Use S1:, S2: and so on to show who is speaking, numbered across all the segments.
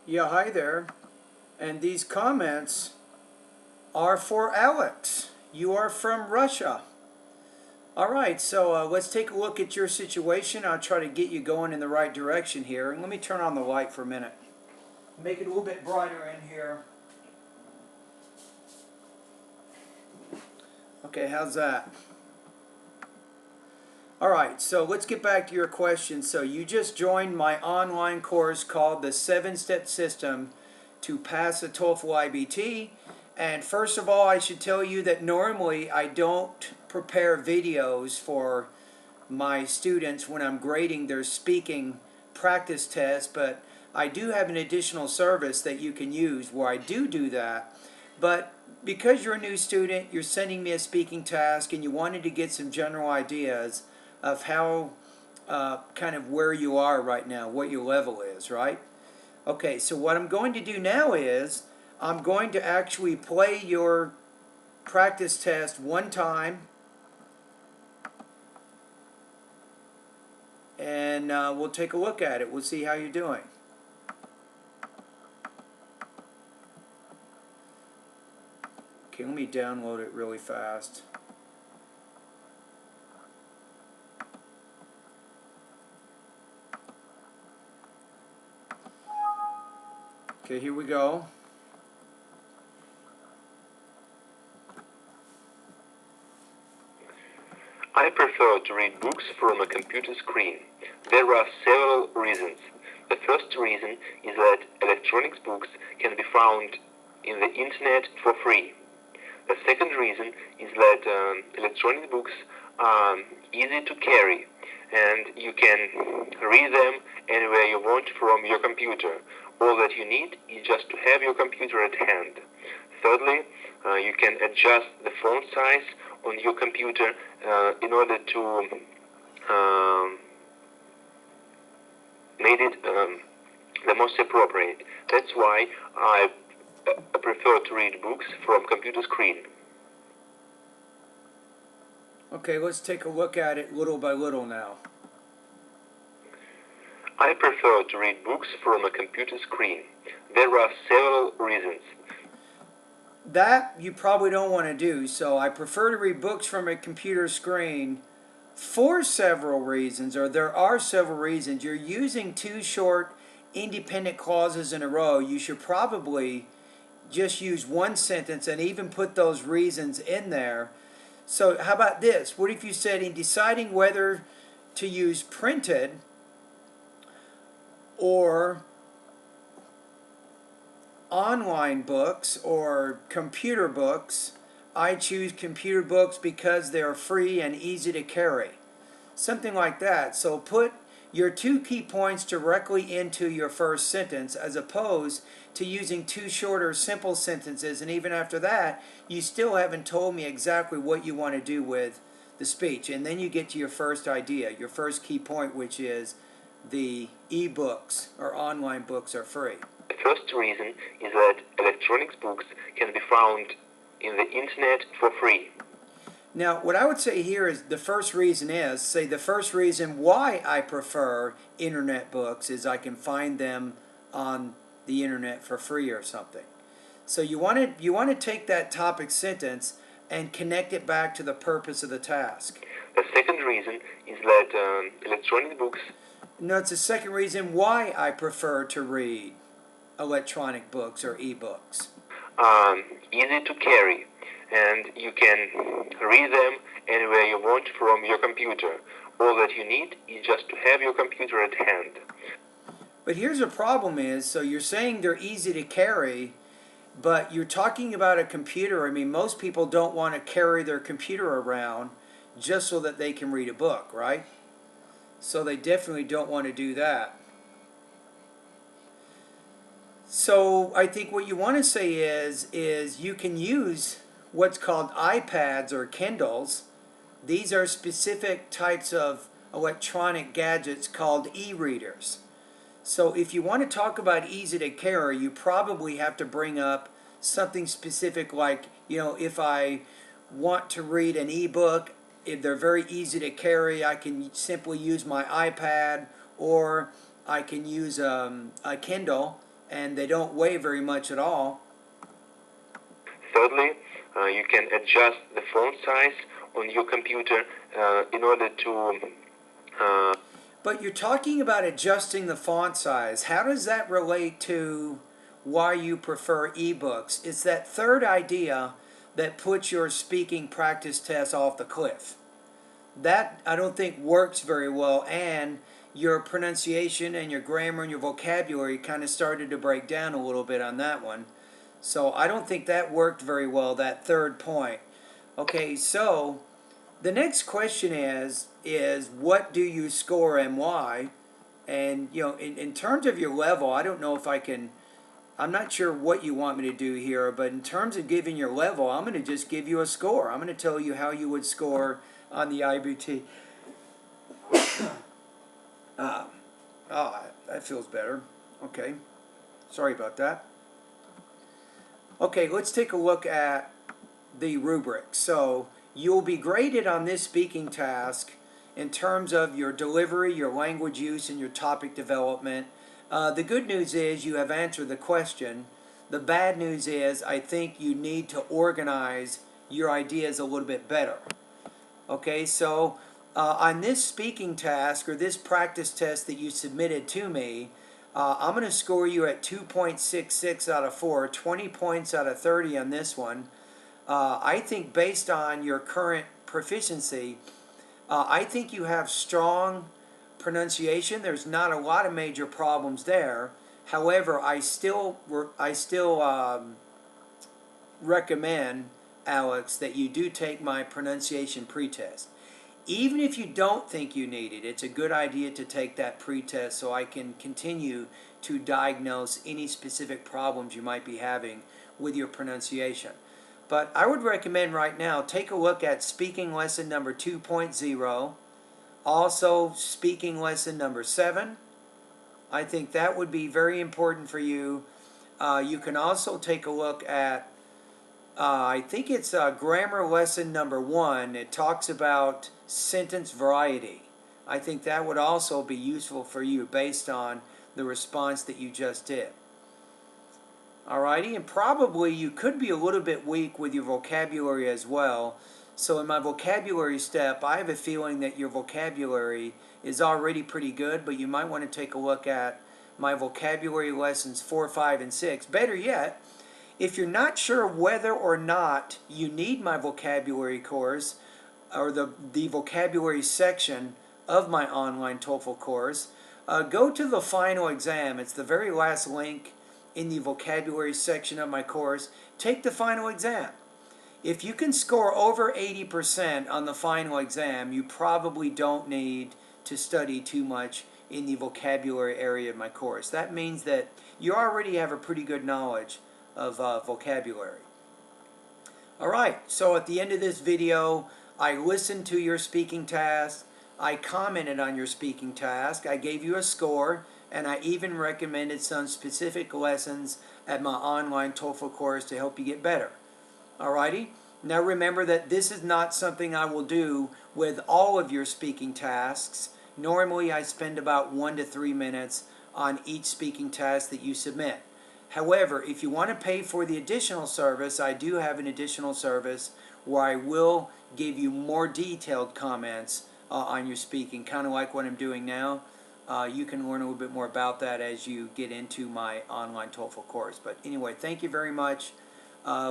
S1: Yeah, hi there. And these comments are for Alex. You are from Russia. All right, so let's take a look at your situation. I'll try to get you going in the right direction here. And let me turn on the light for a minute. Make it a little bit brighter in here. Okay, how's that? All right, so let's get back to your question. So you just joined my online course called the 7-Step System to Pass the TOEFL IBT. And first of all, I should tell you that normally I don't prepare videos for my students when I'm grading their speaking practice test, but I do have an additional service that you can use where I do that. But because you're a new student, you're sending me a speaking task and you wanted to get some general ideas of how kind of where you are right now, what your level is, right? Okay, so what I'm going to do now is I'm going to actually play your practice test one time, and we'll take a look at it. We'll see how you're doing. Okay, let me download it really fast. Okay, here we go.
S2: I prefer to read books from a computer screen. There are several reasons. The first reason is that electronic books can be found in the internet for free. The second reason is that electronic books are easy to carry and you can read them anywhere you want from your computer. All that you need is just to have your computer at hand. Thirdly, you can adjust the font size on your computer in order to make it the most appropriate. That's why I prefer to read books from computer screen.
S1: Okay, let's take a look at it little by little now.
S2: I prefer to read books from a computer screen. There are several reasons.
S1: That you probably don't want to do, so I prefer to read books from a computer screen for several reasons, or there are several reasons. You're using two short independent clauses in a row. You should probably just use one sentence and even put those reasons in there. So how about this? What if you said, in deciding whether to use printed or online books or computer books, I choose computer books because they're free and easy to carry. Something like that. So put your two key points directly into your first sentence as opposed to using two shorter simple sentences, and even after that you still haven't told me exactly what you want to do with the speech. And then you get to your first idea, your first key point, which is the e-books or online books are free.
S2: The first reason is that electronic books can be found in the internet for free.
S1: Now, what I would say here is the first reason is, say the first reason why I prefer internet books is I can find them on the internet for free or something. So you want to take that topic sentence and connect it back to the purpose of the task.
S2: The second reason is that electronic books...
S1: No, it's the second reason why I prefer to read electronic books or e-books.
S2: Easy to carry, and you can read them anywhere you want from your computer. All that you need is just to have your computer at hand.
S1: But here's the problem is, so you're saying they're easy to carry, but you're talking about a computer. I mean, most people don't want to carry their computer around just so that they can read a book, right? So they definitely don't want to do that. So I think what you want to say is you can use what's called iPads or Kindles. These are specific types of electronic gadgets called e-readers. So if you want to talk about easy to carry, you probably have to bring up something specific like, if I want to read an e-book, if they're very easy to carry, I can simply use my iPad, or I can use a Kindle and they don't weigh very much at all.
S2: Thirdly, you can adjust the font size on your computer in order to
S1: But you're talking about adjusting the font size. How does that relate to why you prefer ebooks? It's that third idea that puts your speaking practice test off the cliff. That I don't think works very well, and your pronunciation and your grammar and your vocabulary kind of started to break down a little bit on that one. So I don't think that worked very well, that third point. Okay, so the next question is what do you score and why? And in terms of your level, I don't know if I'm not sure what you want me to do here, but in terms of giving your level, I'm going to just give you a score. I'm going to tell you how you would score on the IBT. That feels better. Okay, sorry about that. Okay, let's take a look at the rubric. So you'll be graded on this speaking task in terms of your delivery, your language use, and your topic development. The good news is you have answered the question. The bad news is I think you need to organize your ideas a little bit better. Okay, so on this speaking task or this practice test that you submitted to me, I'm going to score you at 2.66 out of 4, 20 points out of 30 on this one. I think based on your current proficiency, I think you have strong pronunciation. There's not a lot of major problems there. However, I still recommend, Alex, that you do take my pronunciation pretest. Even if you don't think you need it, it's a good idea to take that pretest so I can continue to diagnose any specific problems you might be having with your pronunciation. But I would recommend right now, take a look at speaking lesson number 2.0, also speaking lesson number 7. I think that would be very important for you. You can also take a look at, I think it's grammar lesson number 1. It talks about sentence variety. I think that would also be useful for you based on the response that you just did. Alrighty, and probably you could be a little bit weak with your vocabulary as well. So in my vocabulary step, I have a feeling that your vocabulary is already pretty good, but you might want to take a look at my vocabulary lessons 4, 5, and 6. Better yet, if you're not sure whether or not you need my vocabulary course or the vocabulary section of my online TOEFL course, go to the final exam. It's the very last link in the vocabulary section of my course. Take the final exam. If you can score over 80% on the final exam, you probably don't need to study too much in the vocabulary area of my course. That means that you already have a pretty good knowledge of vocabulary. Alright, so at the end of this video, I listened to your speaking task, I commented on your speaking task, I gave you a score, and I even recommended some specific lessons at my online TOEFL course to help you get better. Alrighty? Now remember that this is not something I will do with all of your speaking tasks. Normally I spend about 1 to 3 minutes on each speaking task that you submit. However, if you want to pay for the additional service, I do have an additional service where I will give you more detailed comments on your speaking, kind of like what I'm doing now. You can learn a little bit more about that as you get into my online TOEFL course. But anyway, thank you very much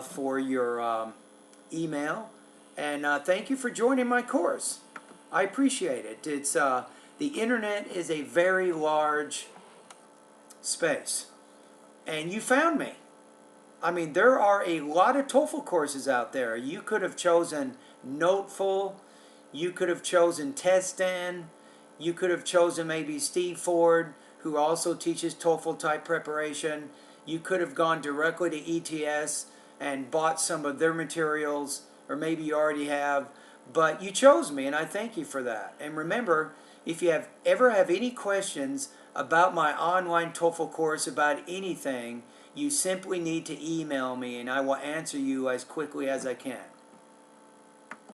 S1: for your email, and thank you for joining my course. I appreciate it. It's the internet is a very large space, and you found me. I mean, there are a lot of TOEFL courses out there. You could have chosen Noteful, you could have chosen Testan, you could have chosen maybe Steve Ford, who also teaches TOEFL type preparation. You could have gone directly to ETS and bought some of their materials, or maybe you already have, but you chose me, and I thank you for that. And remember, if you ever have any questions about my online TOEFL course, about anything, you simply need to email me, and I will answer you as quickly as I can.